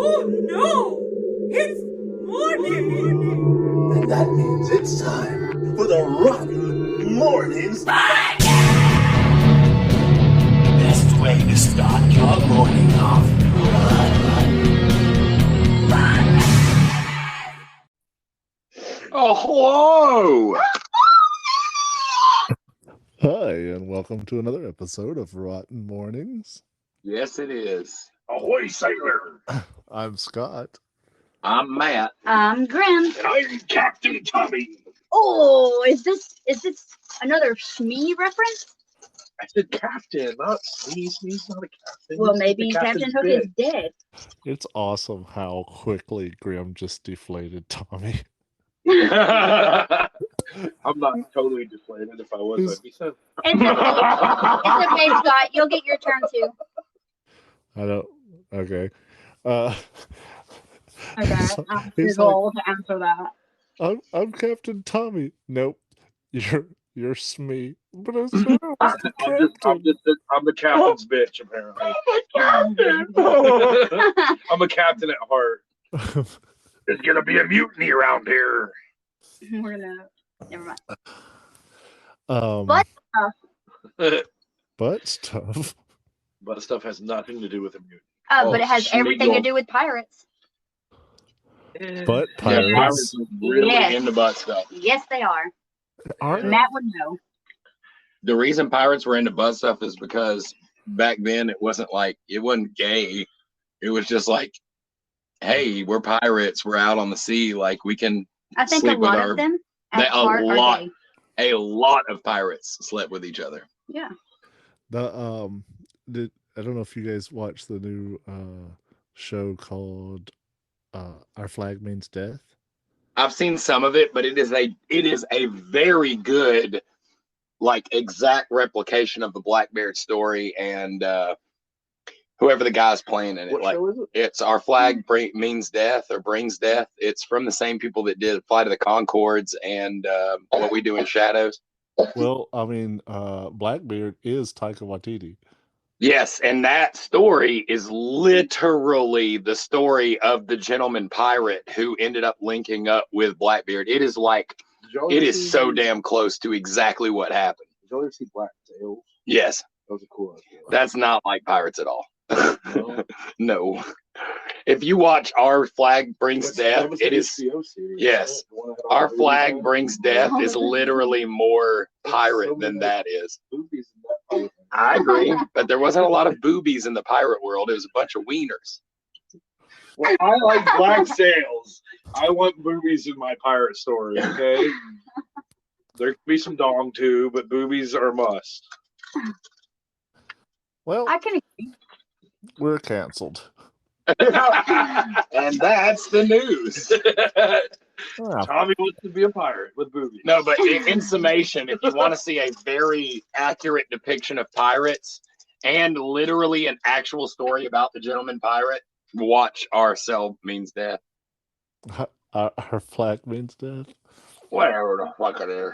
Oh no! It's morning! And that means it's time for the Rotten Mornings Podcast! Best way to start your morning off. Oh, hello! Hi, and welcome to another episode of Rotten Mornings. Yes, it is. Ahoy, sailor! I'm Scott. I'm Matt. I'm Grim. And I'm Captain Tommy. Oh, is this another Smee reference? I said captain, not Smee. Smee's not a captain. Well, He's maybe the Captain captain's Hook bit. is dead. It's awesome how quickly Grim just deflated Tommy. I'm not totally deflated. If I was, I'd be so. It's okay, Scott. You'll get your turn too. I don't. Okay. Okay, I'm too old to answer that. I'm Captain Tommy. Nope, you're Smee. But I said I was the captain. I'm the captain's bitch, apparently. I'm a captain at heart. There's gonna be a mutiny around here. We're gonna. Never mind. But But stuff. stuff has nothing to do with a mutiny. But it has everything to do with pirates. But Yeah, pirates. pirates are really Yes. into butt stuff. Yes, they are. Aren't Matt would know. The reason pirates were into butt stuff is because back then it wasn't gay. It was just like, hey, we're pirates. We're out on the sea. Like we can. I think sleep a with lot our- of them. They- At heart are gay. A lot of pirates slept with each other. Yeah. I don't know if you guys watched the new show called Our Flag Means Death. I've seen some of it, but it is a very good, like exact replication of the Blackbeard story and whoever the guy's playing in it. What Like show is it? it's Our Flag Means Death or Brings Death. It's from the same people that did Flight of the Conchords and What We Do in Shadows. Well, I mean, Blackbeard is Taika Waititi. Yes, and that story is literally the story of the gentleman pirate who ended up linking up with Blackbeard. It is like, Did y'all it ever is see- so damn close to exactly what happened. Did y'all ever see Black Sails? Yes, That was a cool idea. that's not like pirates at all. No. No. If you watch Our Flag Brings That Death, was it the is, HBO series, yes. right? The one that had all Our the Flag movies Brings on it. Death is literally more pirate than that is. Movies in that pirate. I agree, but there wasn't a lot of boobies in the pirate world. It was a bunch of wieners. Well, I like Black Sails. I want boobies in my pirate story, okay? There can be some dong too, but boobies are a must. Well, I can agree. we're canceled. And that's the news. Ah, Tommy wants to be a pirate with boobies. No, but in summation, if you want to see a very accurate depiction of pirates and literally an actual story about the gentleman pirate, watch Our Cell Means Death. our flag means death. Whatever the fuck it is.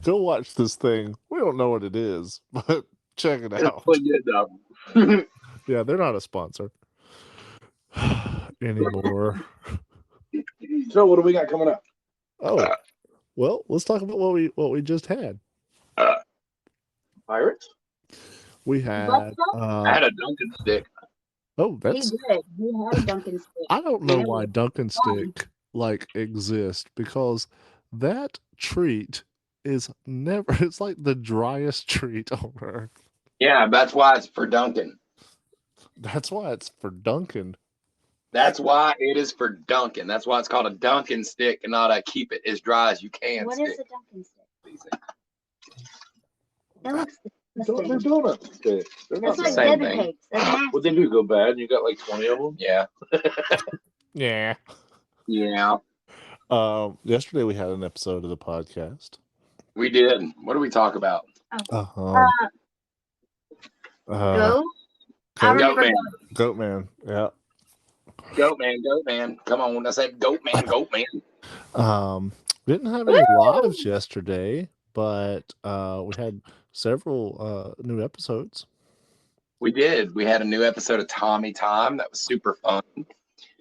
Go watch this thing. We don't know what it is, but check it out. But yeah, no. Yeah, they're not a sponsor anymore. So what do we got coming up? Oh, well, let's talk about what we just had. Pirates? We had. I had a Duncan stick. Oh, He that's. did. He had a Duncan stick. I don't know why Duncan Stick exists because that treat is never. It's like the driest treat on earth. Yeah, that's why it's for Duncan. That's why it's for Duncan. That's why it is for Duncan. That's why it's called a Duncan stick and not a keep it as dry as you can What stick. is a Duncan stick? That looks They're disgusting. donut sticks. They're not That's like the same Debbie thing. cakes. That's nasty. What they do go bad and you got like 20 of them? Yeah. Yeah. Yeah. Yesterday we had an episode of the podcast. We did. What do we talk about? Uh-huh. Go. I Goat, remember Man. Goat Man. Yeah. Goat man. Come on. I said goat man. We didn't have any lives yesterday, but we had several new episodes. We did. We had a new episode of Tommy Time that was super fun.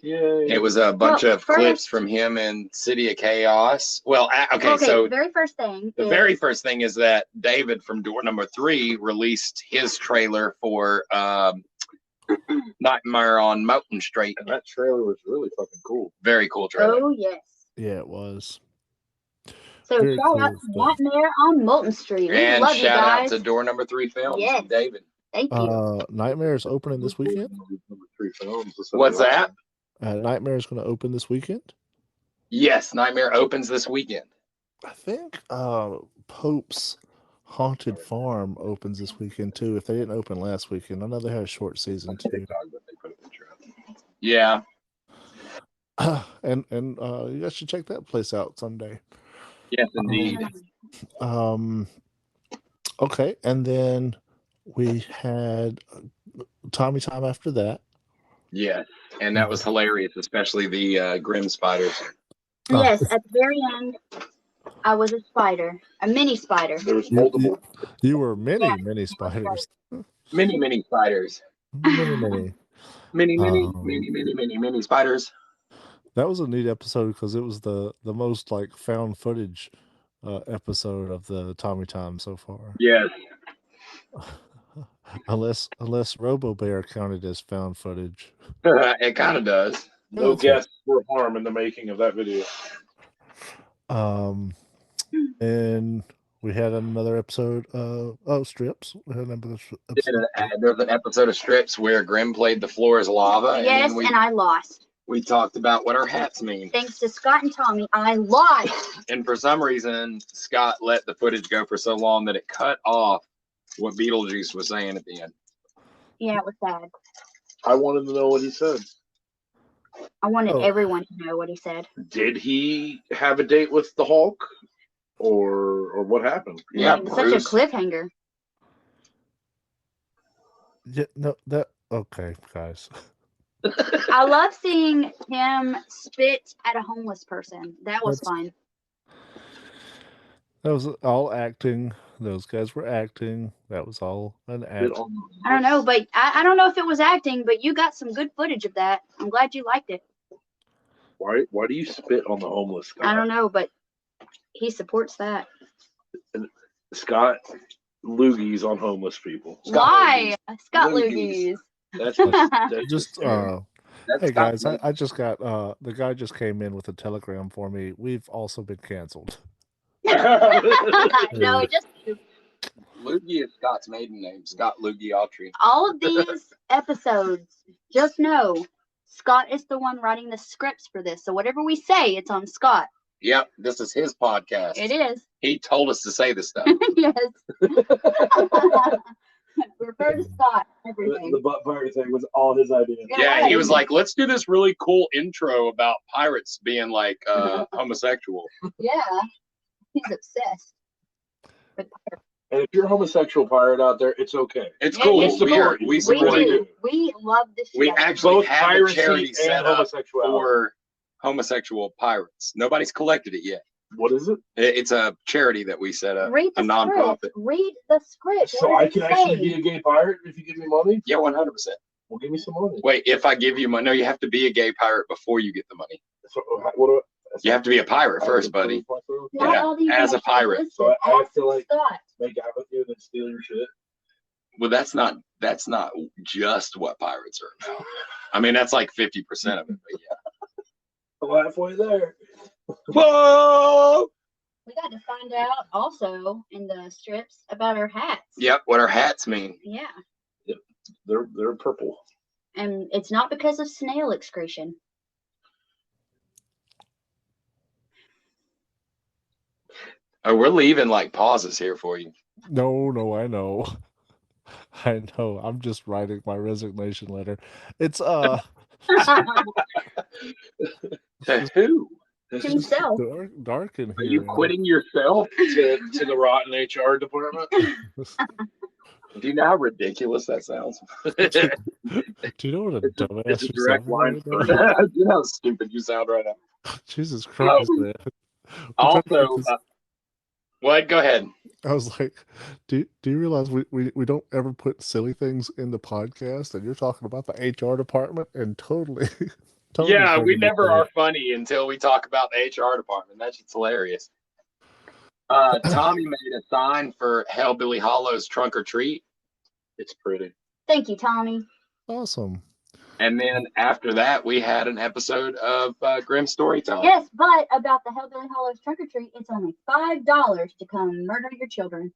Yay. It was a bunch Well, of clips first- from him in City of Chaos. Well, okay, Okay, so the very first thing. the is, very first thing is that David from door number 3 released his trailer for Nightmare on Mountain Street. And that trailer was really fucking cool. Very cool trailer. Oh yes. Yeah, it was. So Very shout out cool to stuff. Nightmare on Molten Street. We And love you shout out guys. to door number 3 films, Yes. David. Thank you. Nightmare is opening this weekend. Number 3 films. What's that? Nightmare is going to open this weekend. Yes, Nightmare opens this weekend. I think Pope's Haunted Farm opens this weekend too. If they didn't open last weekend, I know they had a short season too. Yeah. And you guys should check that place out someday. Yes, indeed. Okay, and then we had Tommy Time after that. Yeah, and that was hilarious, especially the Grim Spiders. Yes, at the very end, I was a spider, a mini spider. There was multiple. You were many spiders. Many spiders. Many. Many spiders. That was a neat episode because it was the most like found footage episode of the Tommy Time so far. Yes. Unless Robo Bear counted as found footage. It kind of does. No guests were harmed in the making of that video. And we had another episode of Strips. We had another episode. There's an episode of Strips where Grim played The Floor is Lava. Yes, and and I lost. we talked about what our hats mean. Thanks to Scott and Tommy, I lost. And for some reason, Scott let the footage go for so long that it cut off what Beetlejuice was saying at the end. Yeah, it was sad. I wanted to know what he said. I wanted Oh. everyone to know what he said. Did he have a date with the Hulk, or what happened? Yeah, It was such Bruce. a cliffhanger. Yeah, no, that okay, guys. I love seeing him spit at a homeless person. That was That's- fun. That was all acting. Those guys were acting. That was all an act. I don't know, but I don't know if it was acting, but you got some good footage of that. I'm glad you liked it. Why do you spit on the homeless guy? I don't know, but he supports that. Scott loogies on homeless people. Why? Scott Loogies. Loogies. That's Just That's hey guys, Scott. I just got the guy just came in with a telegram for me. We've also been canceled. No, just Loogie is Scott's maiden name. Scott Loogie Autry. all of these episodes, just know Scott is the one writing the scripts for this. So whatever we say, it's on Scott. Yep, this is his podcast. It is. He told us to say this stuff. Yes. Refer to Scott. Everything. the butt pirate thing was all his idea. Yeah, he was like, let's do this really cool intro about pirates being like homosexual. Yeah. He's obsessed. With pirates. And if you're a homosexual pirate out there, it's okay. It's Yeah, cool. it's We cool. We We support really do. it. We love this We show. actually Both have a piracy charity and set up homosexuality. for homosexual pirates. Nobody's collected it yet. What is it? It's a charity that we set up. Read A the nonprofit. script. Read the script. So What I does can it actually say? be a gay pirate if you give me money? Yeah, 100%. Well, give me some money. Wait, if I give you money, no, you have to be a gay pirate before you get the money. So, what do You have to be a pirate first, buddy. Not Yeah, all these as a extras. pirate. Listen, So I have ask to, like- Scott. Make out with you and then steal your shit. Well, that's not just what pirates are about. I mean, that's like 50% of it. But yeah. I'm halfway there. Whoa! We got to find out also in the strips about our hats. Yep, what our hats mean. Yeah. They're purple. And it's not because of snail excretion. Oh, we're leaving like pauses here for you. No, I know. I know. I'm just writing my resignation letter. It's To who? Himself. dark in here. Are you quitting yourself? to the rotten HR department. Do you know how ridiculous that sounds? Do you know what a dumbass It's a you direct sound line. right now? You know how stupid you sound right now. Jesus Christ, man. Also, what? Go ahead. I was like, do you realize we don't ever put silly things in the podcast, and you're talking about the HR department and totally Tony's Yeah, ready we to never say are it. funny until we talk about the HR department. That's just hilarious. Tommy made a sign for Hellbilly Hollow's trunk or treat. It's pretty. Thank you, Tommy. Awesome. And then after that, we had an episode of Grim Storytelling. Yes, but about the Hellbilly Hollows trunk or treat, it's only $5 to come murder your children.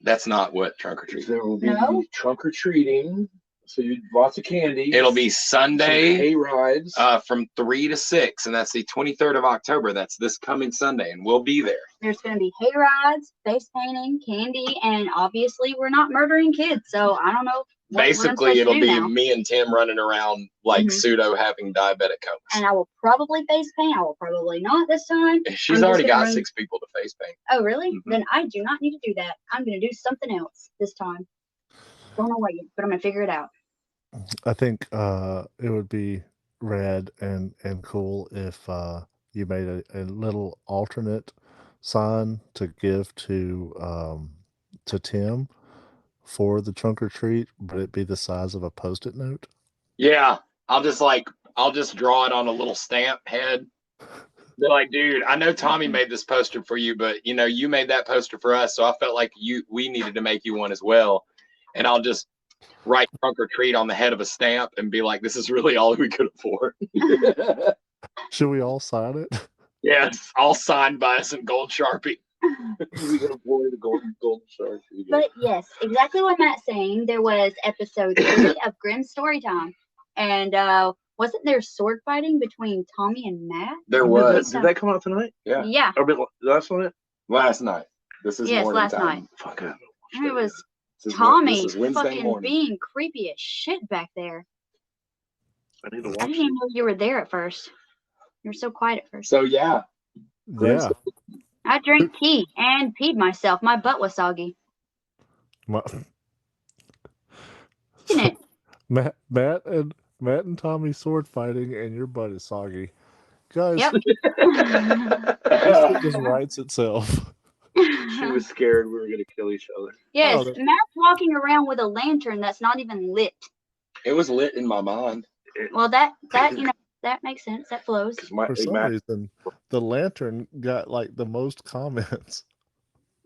That's not what trunk or treat. There will be No? trunk or treating. So lots of candy. It'll be Sunday hay rides. from 3 to 6, and that's the 23rd of October. That's this coming Sunday, and we'll be there. There's going to be hay rides, face painting, candy, and obviously we're not murdering kids, so I don't know. Basically, it'll be now. me and Tim running around like pseudo having diabetic comas. And I will probably face paint. I will probably not this time. She's already got 6 people to face paint. Oh, really? Mhm. Then I do not need to do that. I'm going to do something else this time. Don't know what yet, but I'm going to figure it out. I think it would be rad and cool if you made a little alternate sign to give to Tim for the trunk or treat, but it be the size of a Post-it note. Yeah, I'll just draw it on a little stamp head. Be like, dude, I know Tommy made this poster for you, but you made that poster for us, so I felt like we needed to make you one as well. And I'll just write trunk or treat on the head of a stamp and be like, this is really all we could afford. Should we all sign it? Yes, all signed by us in gold Sharpie. We can avoid the golden shark. But yes, exactly what Matt's saying. There was episode 3 of Grim Storytime. And wasn't there sword fighting between Tommy and Matt? There was. Did that come out tonight? Yeah. Yeah. Or last night? Last night. This is Yes, morning last time. night. Fuck it. And it was This is Tommy Wednesday fucking morning. being creepy as shit back there. I need to I watch didn't it. even know you were there at first. You were so quiet at first. So yeah. Yeah. I drank tea and peed myself. My butt was soggy. Isn't it? Matt and Tommy sword fighting, and your butt is soggy. Guys, Yep. this shit just writes itself. She was scared we were going to kill each other. Yes, Oh, that- Matt's walking around with a lantern that's not even lit. It was lit in my mind. Well, that that makes sense. That flows. For some reason, the lantern got like the most comments.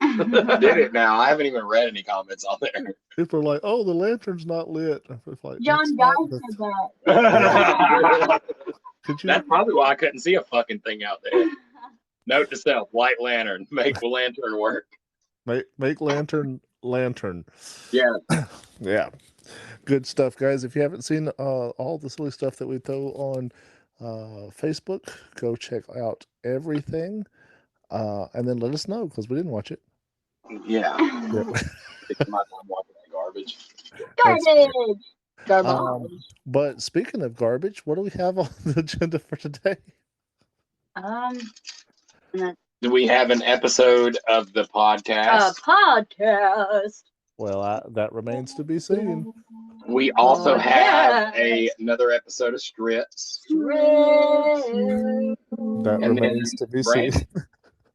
Did it now? I haven't even read any comments on there. People are like, "Oh, the lantern's not lit." It's like, John "That's Guy not said that. That's Could you? probably why I couldn't see a fucking thing out there. Note to self: white lantern, make the lantern work. Make lantern. Yeah. Yeah. Good stuff, guys. If you haven't seen all the silly stuff that we throw on Facebook, go check out everything, and then let us know because we didn't watch it. Yeah. Yeah. Taking my time watching that garbage. Garbage. Garbage. But speaking of garbage, what do we have on the agenda for today? Do we have an episode of the A podcast? podcast. Well, that remains to be seen. We also have Yes. another episode of Strips. Red. That And remains to be Brand- seen.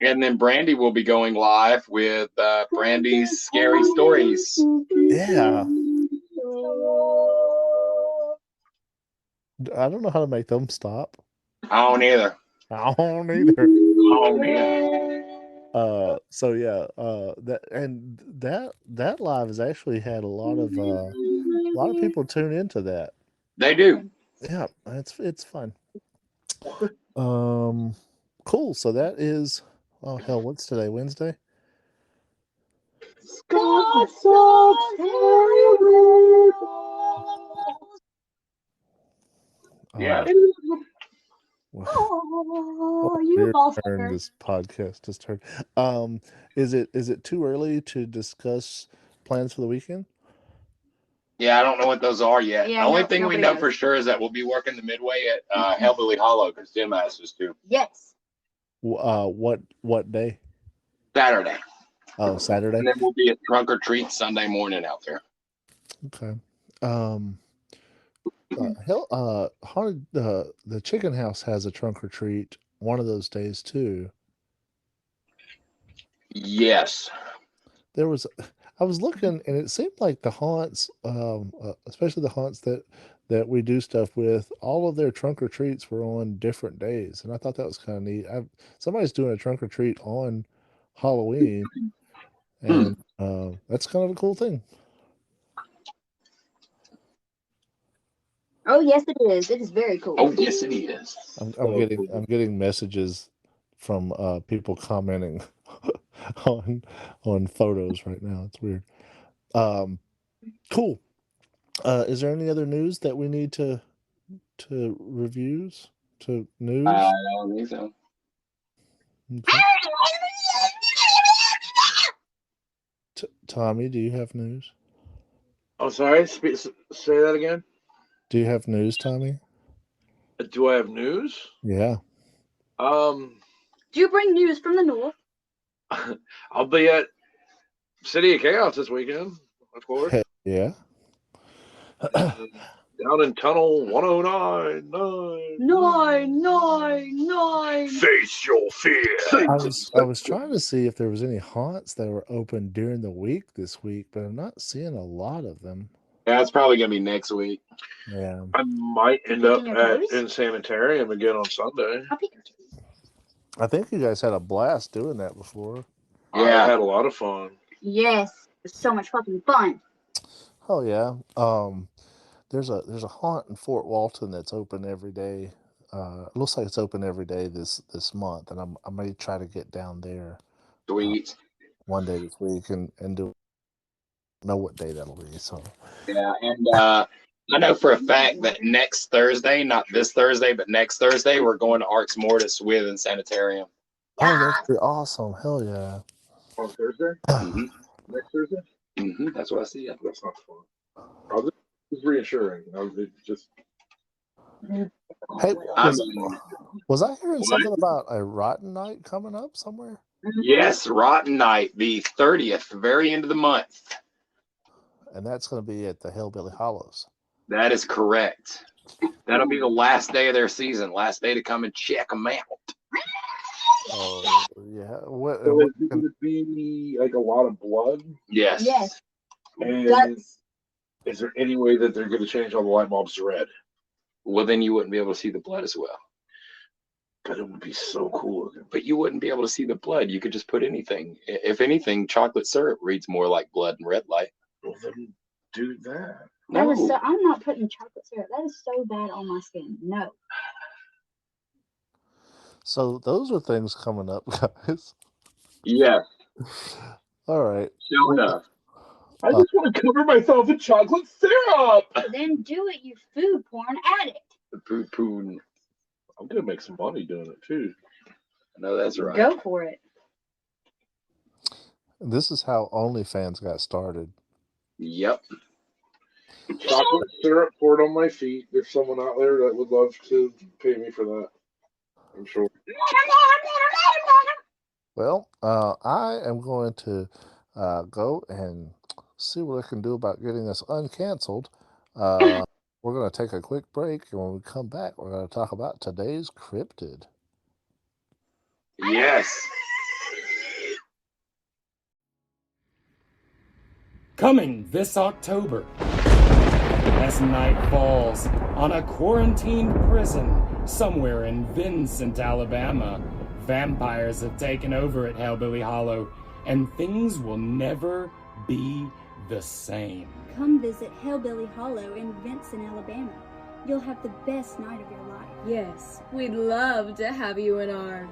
And then Brandy will be going live with Brandy's Scary Stories. Yeah. I don't know how to make them stop. I don't either. I don't either. Oh, man. So yeah, that live has actually had a lot of people tune into that. They do. Yeah, it's fun. Cool. So that is, oh hell, what's today? Wednesday? Yeah. Oh, you Your ball turn. sucker. This podcast is turned. Is it too early to discuss plans for the weekend? Yeah, I don't know what those are yet. Yeah, the only no- thing we nobody know knows. for sure is that we'll be working the midway at Hellbilly Hollow because Tim asked us to. Yes. What day? Saturday. Oh, Saturday. And then we'll be at Trunk or Treat Sunday morning out there. Okay. Haunted, the Chicken House has a trunk or treat one of those days too. Yes. I was looking, and it seemed like the haunts, especially the haunts that that we do stuff with, all of their trunk or treats were on different days, and I thought that was kind of neat. Somebody's doing a trunk or treat on Halloween, and that's kind of a cool thing. Oh yes, it is. It is very cool. Oh yes, it is. I'm getting messages from people commenting on photos right now. It's weird. Cool. Is there any other news that we need to reviews to news? I don't think so. Okay. Tommy, do you have news? Oh, sorry. Say that again. Do you have news, Tommy? Do I have news? Yeah. Do you bring news from the north? I'll be at City of Chaos this weekend, of course. Yeah. Down in Tunnel 109. 999. Face your fear. I was trying to see if there was any haunts that were open during the week this week, but I'm not seeing a lot of them. Yeah, it's probably gonna be next week. Yeah. I might end up in Sanitarium again on Sunday. I think you guys had a blast doing that before. Yeah, I had a lot of fun. Yes, it's so much fucking fun. Oh yeah. There's a haunt in Fort Walton that's open every day. It looks like it's open every day this month, and I may try to get down there. Sweet. One day this week and do know what day that'll be. So yeah, and I know for a fact that next Thursday, not this Thursday, but next Thursday, we're going to Arts Mortis with in Sanitarium. Oh, that'd be awesome! Hell yeah! On Thursday? Mm-hmm. Next Thursday? Mm-hmm. That's what I see. That's not fun. It's reassuring. Hey, was I hearing something about a Rotten Night coming up somewhere? Yes, Rotten Night, the 30th, very end of the month. And that's going to be at the Hellbilly Hollows. That is correct. That'll be the last day of their season, last day to come and check them out. Oh, yeah. So is it going to be like a lot of blood? Yes. Yes. And Guts. is there any way that they're going to change all the light bulbs to red? Well, then you wouldn't be able to see the blood as well. But it would be so cool. But you wouldn't be able to see the blood. You could just put anything. If anything, chocolate syrup reads more like blood and red light. Well, then do that. That is so, I'm not putting chocolate syrup. That is so bad on my skin. No. So those are things coming up, guys. Yeah. All right. Sure enough. I just want to cover myself in chocolate syrup. Then do it, you food porn addict. The poo-poo. I'm going to make some money doing it, too. I know that's right. Go for it. This is how OnlyFans got started. Yep. Chocolate syrup poured on my feet. There's someone out there that would love to pay me for that. I'm sure. Well, I am going to go and see what I can do about getting this uncanceled. We're going to take a quick break, and when we come back, we're going to talk about today's cryptid. Yes. Coming this October, as night falls on a quarantined prison somewhere in Vincent, Alabama, vampires have taken over at Hellbilly Hollow, and things will never be the same. Come visit Hellbilly Hollow in Vincent, Alabama. You'll have the best night of your life. Yes, we'd love to have you in our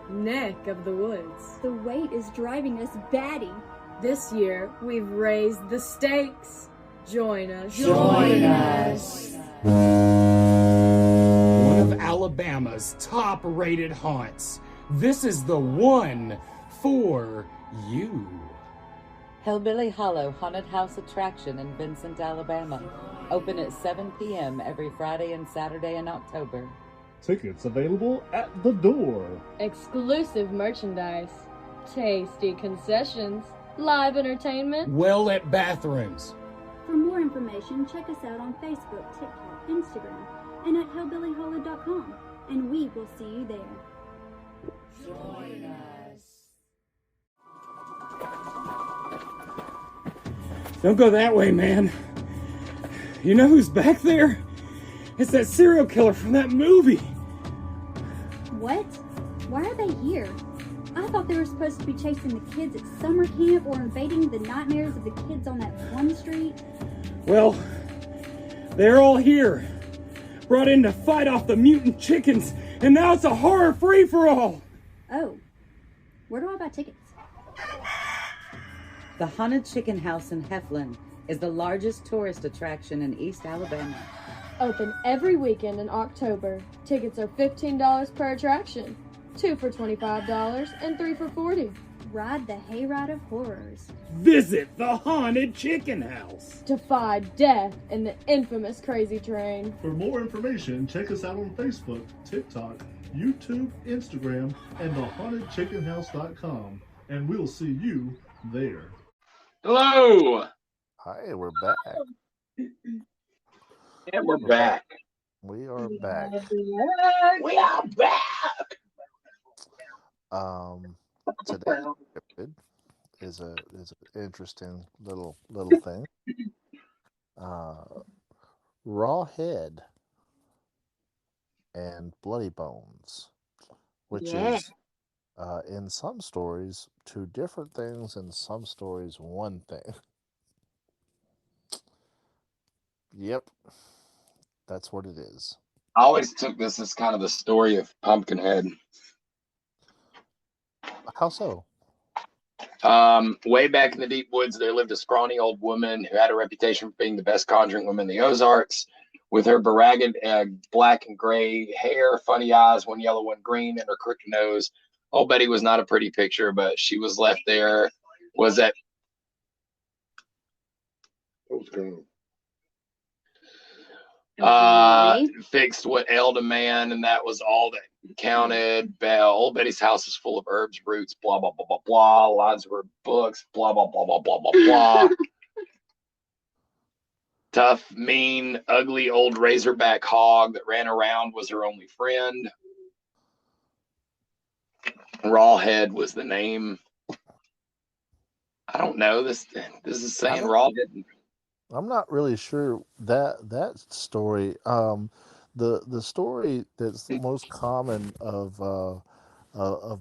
neck of the woods. The wait is driving us batty. This year, we've raised the stakes. Join us. Join us. One of Alabama's top-rated haunts. This is the one for you. Hellbilly Hollow Haunted House Attraction in Vincent, Alabama. Open at 7 p.m. every Friday and Saturday in October. Tickets available at the door. Exclusive merchandise. Tasty concessions. Live entertainment. Well-lit bathrooms. For more information, check us out on Facebook, TikTok, Instagram, and at hellbillyhollow.com. And we will see you there. Join us. Don't go that way, man. You know who's back there? It's that serial killer from that movie. What? Why are they here? I thought they were supposed to be chasing the kids at summer camp or invading the nightmares of the kids on that one street. Well, they're all here. Brought in to fight off the mutant chickens, and now it's a horror free-for-all. Oh. Where do I buy tickets? The Haunted Chicken House in Heflin is the largest tourist attraction in East Alabama. Open every weekend in October. Tickets are $15 per attraction. 2 for $25 and 3 for $40. Ride the hayride of horrors. Visit the Haunted Chicken House. Defy death in the infamous Crazy Train. For more information, check us out on Facebook, TikTok, YouTube, Instagram, and thehauntedchickenhouse.com. And we'll see you there. Hello. Hi, we're back. Yeah, we're back. We are back. We are back. Today is an interesting little thing. Raw head and bloody bones, which is in some stories 2 different things, in some stories 1 thing. Yep, that's what it is. I always took this as kind of the story of Pumpkinhead. How so? Way back in the deep woods, there lived a scrawny old woman who had a reputation for being the best conjuring woman in the Ozarks. With her beragged black and gray hair, funny eyes, one yellow, one green, and her crooked nose. Old Betty was not a pretty picture, but she was left there. Was that? Fixed what ailed a man, and that was all that counted. Old Betty's house was full of herbs, roots, blah blah blah blah blah. Lines of her books, blah blah blah blah blah blah blah. Tough, mean, ugly old razorback hog that ran around was her only friend. Rawhead was the name. I don't know. This is saying Rawhead. I'm not really sure that story. The story that's the most common of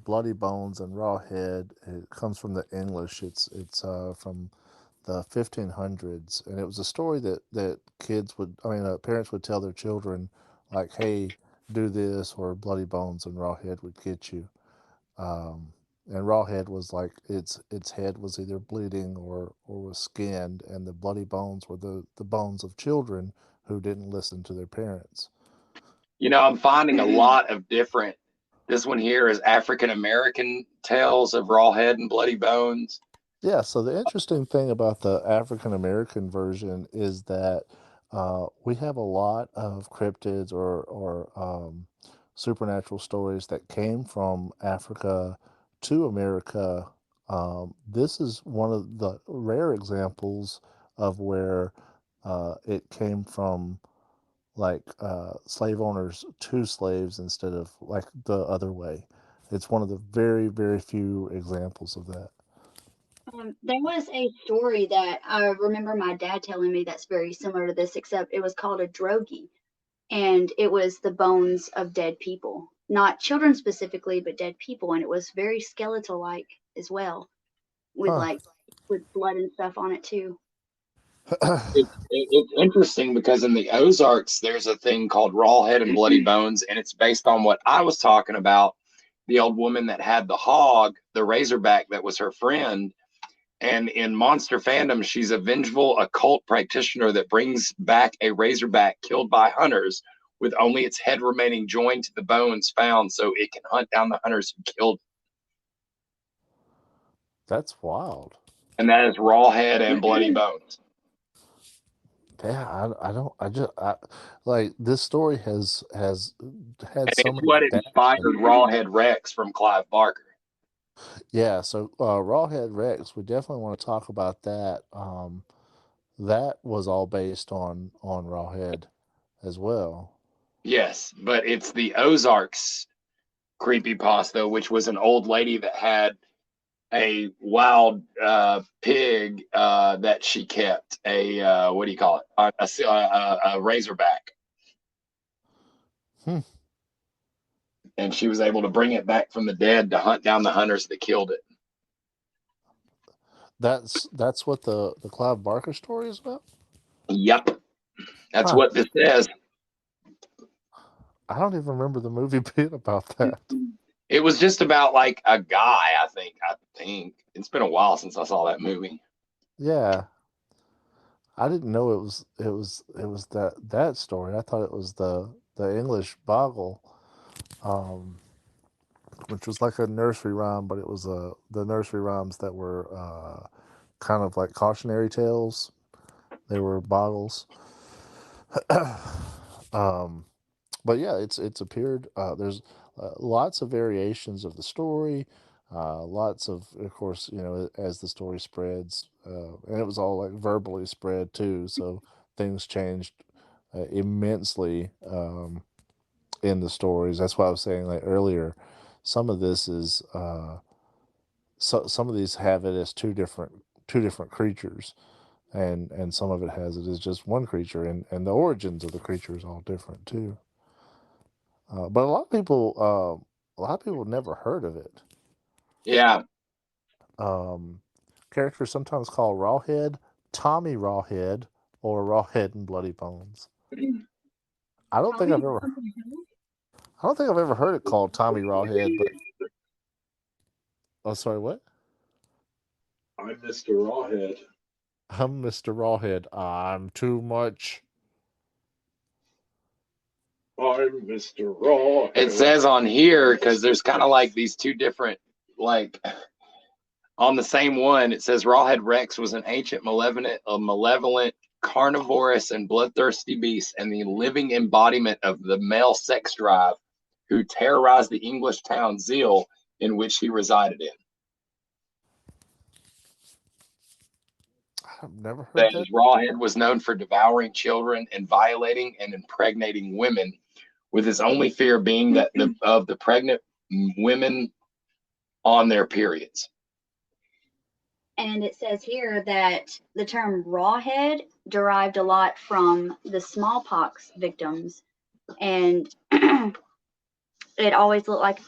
Bloody Bones and Rawhead, it comes from the English. It's from the 1500s, and it was a story that parents would tell their children, like, "Hey, do this," or Bloody Bones and Rawhead would get you. And Rawhead was like its head was either bleeding or was skinned, and the bloody bones were the bones of children who didn't listen to their parents. You know, I'm finding a lot of different. This one here is African American tales of Rawhead and Bloody Bones. Yeah. So the interesting thing about the African American version is that we have a lot of cryptids or supernatural stories that came from Africa to America. This is one of the rare examples of where it came from, like slave owners to slaves instead of like the other way. It's one of the very, very few examples of that. There was a story that I remember my dad telling me that's very similar to this, except it was called a drogie, and it was the bones of dead people. Not children specifically, but dead people, and it was very skeletal-like as well, with with blood and stuff on it too. It's interesting because in the Ozarks, there's a thing called Rawhead and Bloody Bones, and it's based on what I was talking about, the old woman that had the hog, the razorback that was her friend. And in monster fandom, she's a vengeful occult practitioner that brings back a razorback killed by hunters with only its head remaining joined to the bones found so it can hunt down the hunters who killed it. That's wild. And that is Rawhead and Bloody Bones. Yeah, like this story has had and so it's many what inspired Rawhead Rex from Clive Barker. Yeah, so Rawhead Rex, we definitely want to talk about that. That was all based on Rawhead as well. Yes, but it's the Ozarks creepypasta, which was an old lady that had a wild pig that she kept, a what do you call it? A razorback. And she was able to bring it back from the dead to hunt down the hunters that killed it. That's what the Clive Barker story is about? Yep. That's Huh. what this says. I don't even remember the movie being about that. It was just about like a guy, I think. It's been a while since I saw that movie. Yeah. I didn't know it was that story. I thought it was the English Boggle, which was like a nursery rhyme, but it was the nursery rhymes that were kind of like cautionary tales. They were boggles. But yeah, it's appeared. There's lots of variations of the story. Lots of course, as the story spreads, and it was all like verbally spread too. So things changed immensely in the stories. That's why I was saying like earlier. Some of this is some of these have it as two different creatures, and some of it has it as just one creature, and the origins of the creature is all different too. But a lot of people never heard of it. Yeah. Characters sometimes call Rawhead Tommy Rawhead or Rawhead and Bloody Bones. I don't think I've ever heard it called Tommy Rawhead, but oh, sorry, what? I'm Mr. Rawhead. I'm Mr. Rawhead. I'm too much. I'm Mr. Rawhead. It says on here, because there's kind of like these two different, like, on the same one, it says Rawhead Rex was an ancient, malevolent, carnivorous, and bloodthirsty beast, and the living embodiment of the male sex drive who terrorized the English town Zeal in which he resided in. I've never heard that. Rawhead was known for devouring children and violating and impregnating women, with his only fear being that of the pregnant women on their periods. And it says here that the term rawhead derived a lot from the smallpox victims. And it always looked like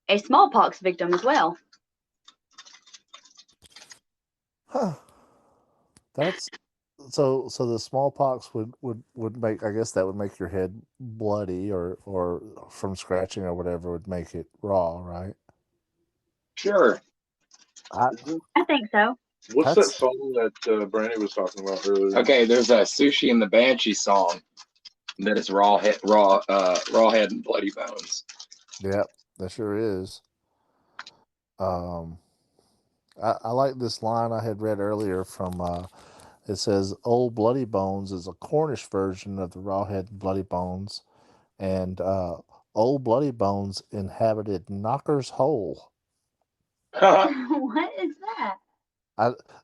a smallpox victim as well. Huh. That's so the smallpox would make, I guess that would make your head bloody or from scratching or whatever would make it raw, right? Sure. I think so. What's that song that Brandy was talking about earlier? Okay, there's a Sushi and the Banshee song that is Rawhead and Bloody Bones. Yep, that sure is. I like this line I had read earlier from it says Old Bloody Bones is a Cornish version of the Rawhead and Bloody Bones, and Old Bloody Bones inhabited Knocker's Hole. What is that?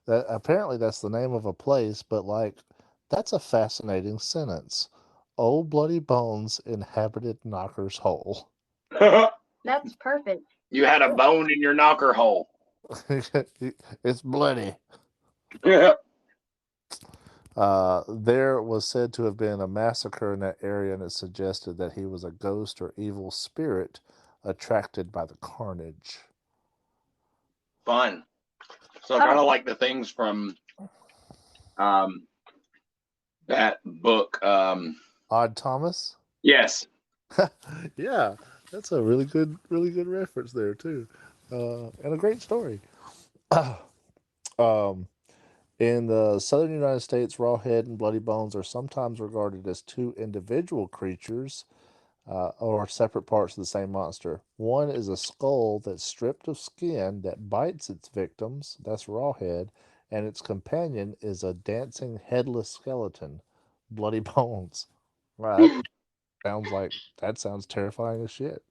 Apparently that's the name of a place, but like that's a fascinating sentence. Old Bloody Bones inhabited Knocker's Hole. That's perfect. You had a bone in your knocker hole. It's bloody. There was said to have been a massacre in that area, and it suggested that he was a ghost or evil spirit attracted by the carnage. Fun. So kind of like the things from that book. Odd Thomas? Yes. Yeah, that's a really good reference there too, and a great story. In the southern United States, Rawhead and Bloody Bones are sometimes regarded as two individual creatures or separate parts of the same monster. One is a skull that's stripped of skin that bites its victims, that's Rawhead, and its companion is a dancing headless skeleton, Bloody Bones. Right? That sounds terrifying as shit.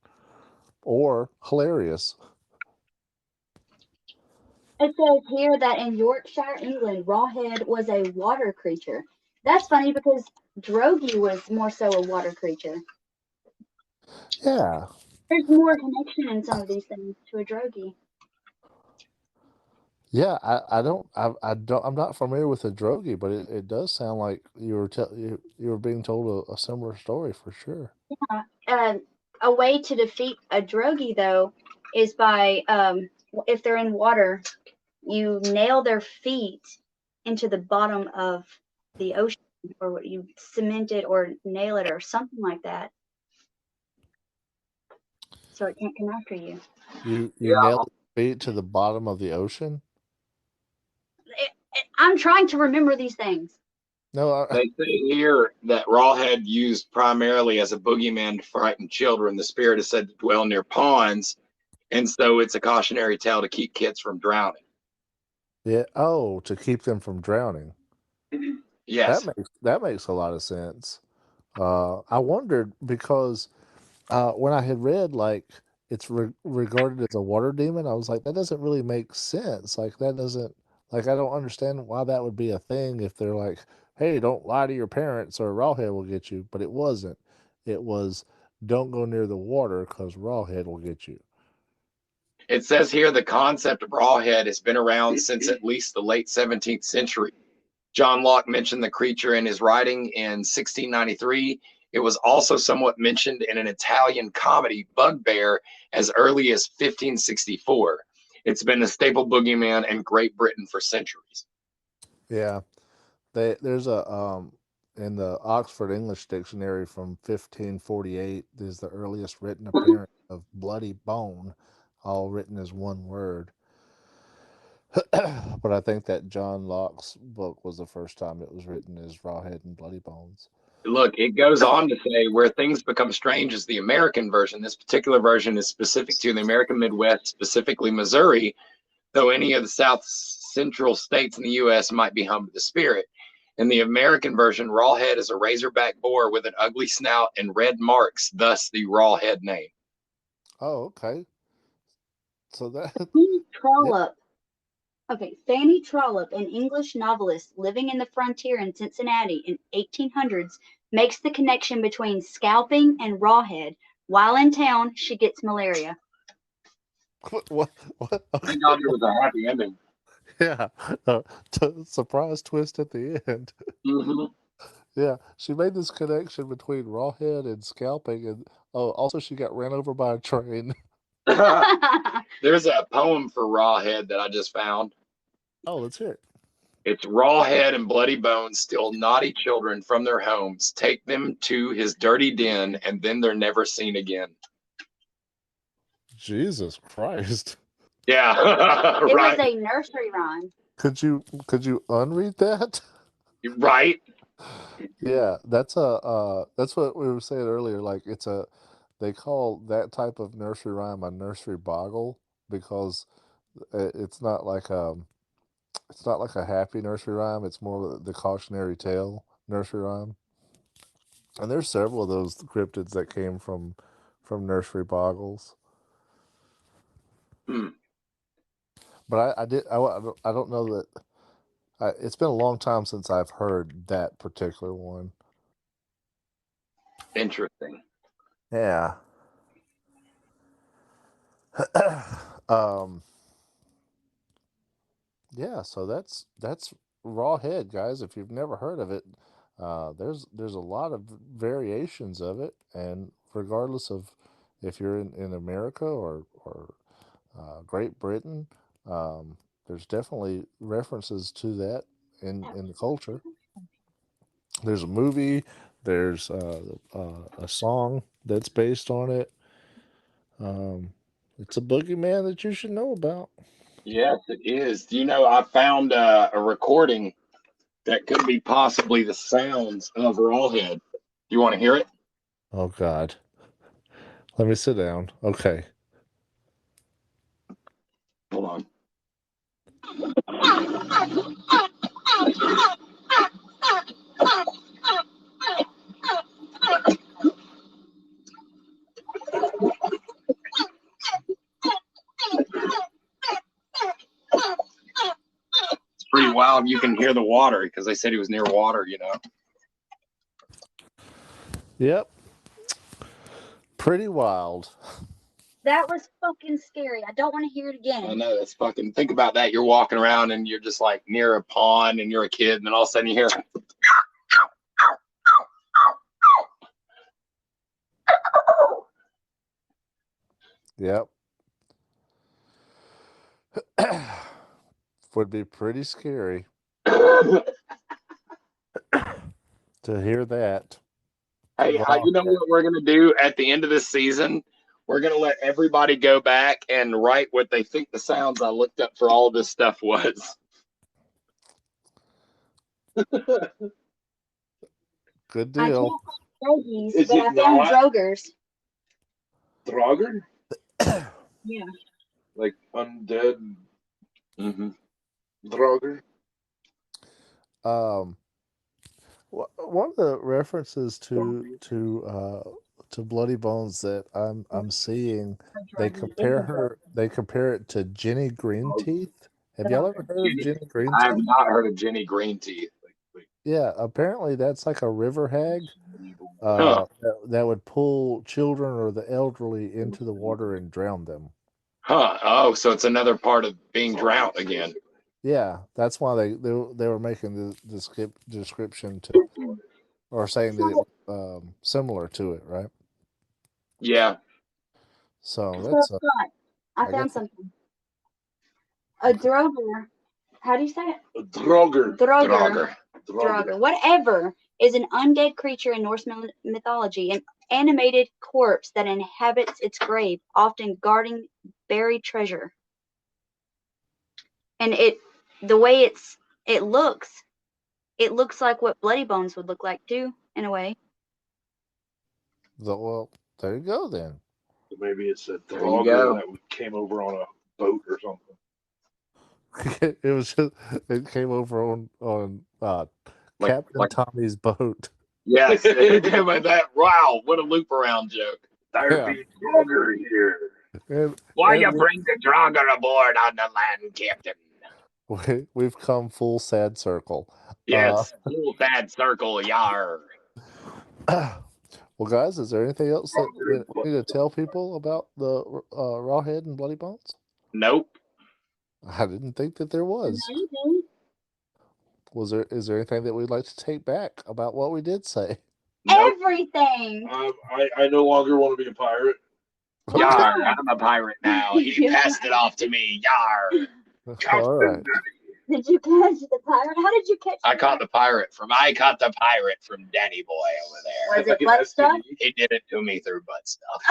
Or hilarious. It says here that in Yorkshire, England, Rawhead was a water creature. That's funny because Drogi was more so a water creature. Yeah. There's more connection in some of these things to a Drogi. Yeah, I'm not familiar with the drogi, but it does sound like you were being told a similar story for sure. A way to defeat a drogi, though, is by if they're in water, you nail their feet into the bottom of the ocean, or what you cement it or nail it or something like that, so it can't come after you. You Yeah. nailed feet to the bottom of the ocean. I'm trying to remember these things. No, They say here that Rawhead used primarily as a boogeyman to frighten children. The spirit is said to dwell near ponds, and so it's a cautionary tale to keep kids from drowning. yeah. Oh, to keep them from drowning. Yes. That makes a lot of sense. I wondered because when I had read like it's regarded as a water demon, I was like, that doesn't really make sense. Like that doesn't like I don't understand why that would be a thing if they're like, hey, don't lie to your parents or Rawhead will get you. But it wasn't. It was don't go near the water because Rawhead will get you. It says here the concept of Rawhead has been around since at least the late 17th century. John Locke mentioned the creature in his writing in 1693. It was also somewhat mentioned in an Italian comedy, Bugbear, as early as 1564. It's been a staple boogeyman in Great Britain for centuries. Yeah. There's a in the Oxford English Dictionary from 1548 is the earliest written appearance of bloody bone, all written as one word. But I think that John Locke's book was the first time it was written as Rawhead and Bloody Bones. Look, it goes on to say where things become strange is the American version. This particular version is specific to the American Midwest, specifically Missouri, though any of the South Central states in the U.S. might be home to the spirit. In the American version, Rawhead is a razorback boar with an ugly snout and red marks, thus the Rawhead name. Oh, okay. So that Fanny Trollope. Okay, Fanny Trollope, an English novelist living in the frontier in Cincinnati in 1800s, makes the connection between scalping and Rawhead. While in town, she gets malaria. what? Thank God there was a happy ending. Yeah, surprise twist at the end. Mm-hmm. Yeah, she made this connection between Rawhead and scalping, and also she got ran over by a train. There's a poem for Rawhead that I just found. Oh, let's hear it. It's Rawhead and Bloody Bones steal naughty children from their homes, take them to his dirty den, and then they're never seen again. Jesus Christ! Yeah, It right. was a nursery rhyme. Could you unread that? Right. Yeah, that's what we were saying earlier. Like they call that type of nursery rhyme a nursery boggle because it's not like a happy nursery rhyme. It's more the cautionary tale nursery rhyme. And there's several of those cryptids that came from nursery boggles. Hmm. But I don't know that. It's been a long time since I've heard that particular one. Interesting. Yeah. Yeah, so that's Rawhead, guys. If you've never heard of it, there's a lot of variations of it, and regardless of if you're in America or Great Britain, there's definitely references to that in the culture. There's a movie. There's a song that's based on it. It's a boogeyman that you should know about. Yes, it is. Do you know, I found a recording that could be possibly the sounds of Rawhead. Do you want to hear it? Oh, God. Let me sit down. Okay. Hold on. It's pretty wild. You can hear the water because they said he was near water, you know. Yep. Pretty wild. That was fucking scary. I don't want to hear it I again. know that's fucking. Think about that. You're walking around and you're just like near a pond and you're a kid, and then all of a sudden you hear. Yep. Would be pretty scary to hear that. Hey, you know what we're gonna do at the end of this season? We're gonna let everybody go back and write what they think the sounds I looked up for all this stuff was. Good I deal. can't find drogies, Is but it I found not? drogers. Draugr? Yeah. Like undead Mm-hmm. Draugr? One of the references to Bloody Bones that I'm seeing, they compare it to Jenny Greenteeth. Have y'all ever heard of Jenny I have Greenteeth? not heard of Jenny Greenteeth. Yeah, apparently that's like a river hag Huh. that would pull children or the elderly into the water and drown them. Huh. Oh, so it's another part of being drowned again. Yeah, that's why they were making the description to, or saying that it was similar to it, right? Yeah. So So, that's Scott, I I found guess something. A droger. How do you say it? Draugr. Draugr. Whatever is an undead creature in Norse mythology, an animated corpse that inhabits its grave, often guarding buried treasure. And the way it looks like what Bloody Bones would look like too, in a way. well, there you go then. Maybe it's a There you go. Draugr that came over on a boat or something. It came over on Captain Tommy's boat. Yes. That. Wow. What a loop around joke. There be Draugr here. Why you bring the Draugr aboard on the land, Captain? We've come full sad circle. Yes. Full sad circle, yar. Well, guys, is there anything else that we need to tell people about the Rawhead and Bloody Bones? Nope. I didn't think that there was. Is there anything that we'd like to take back about what we did say? Everything. I no longer want to be a pirate. Yar, I'm a pirate now. He passed it off to me. Yar. All right. Did you catch the pirate? How did you catch I caught the pirate from Danny Boy over there. Was it butt stuff? He did it to me through butt stuff.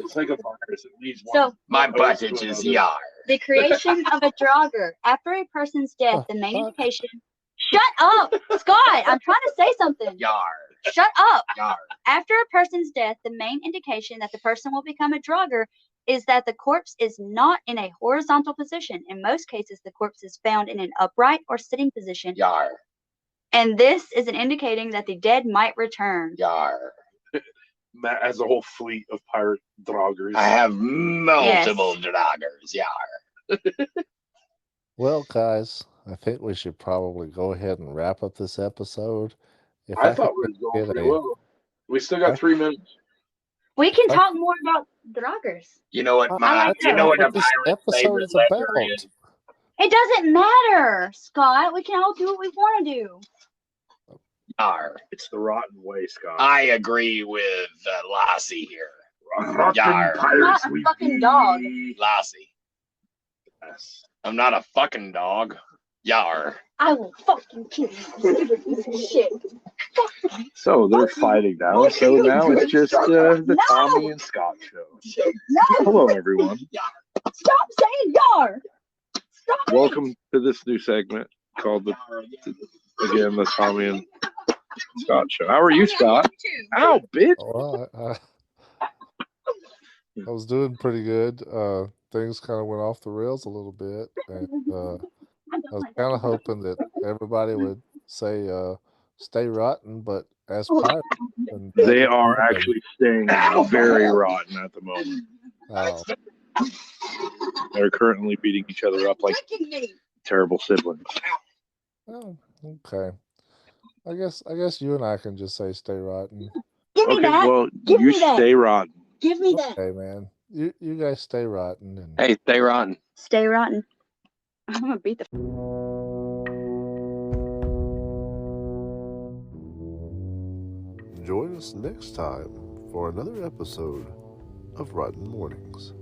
It's like a virus. It leaves one. So, my butt itches, yar. The creation of a Draugr. After a person's death, the main indication. Shut up, Scott! I'm trying to say something. Yar. Shut up. Yar. After a person's death, the main indication that the person will become a Draugr is that the corpse is not in a horizontal position. In most cases, the corpse is found in an upright or sitting position. Yar. And this is an indicating that the dead might return. Yar. Matt has a whole fleet of pirate Draugrs. I have multiple Draugrs, yar. Well, guys, I think we should probably go ahead and wrap up this episode. If I thought we were going pretty well. We still got 3 minutes. We can talk more about Draugrs. You know what? You know what this episode is about. It doesn't matter, Scott. We can all do what we want to do. Yar. It's the rotten way, Scott. I agree with Lassie here. Yar. I'm not a fucking dog. Lassie. Yes. I'm not a fucking dog. Yar. I will fucking kill you, stupid piece of shit. So they're fighting now. So now it's just the Tommy and Scott show. No. Hello, everyone. Stop saying yar. Stop. Welcome to this new segment called the Tommy and Scott show. How are you, Scott? Ow, bitch. Well, I was doing pretty good. Things kind of went off the rails a little bit, and I was kind of hoping that everybody would say stay rotten, but as pirates. And They are actually staying very rotten at the moment. They're currently beating each other up like terrible siblings. Oh, okay. I guess you and I can just say stay rotten. Give me Okay, that. well, Give you me that. stay rotten. Give me that. Okay, man. You guys stay rotten and Hey, stay rotten. Stay rotten. I'm gonna beat the. join us next time for another episode of Rotten Mornings.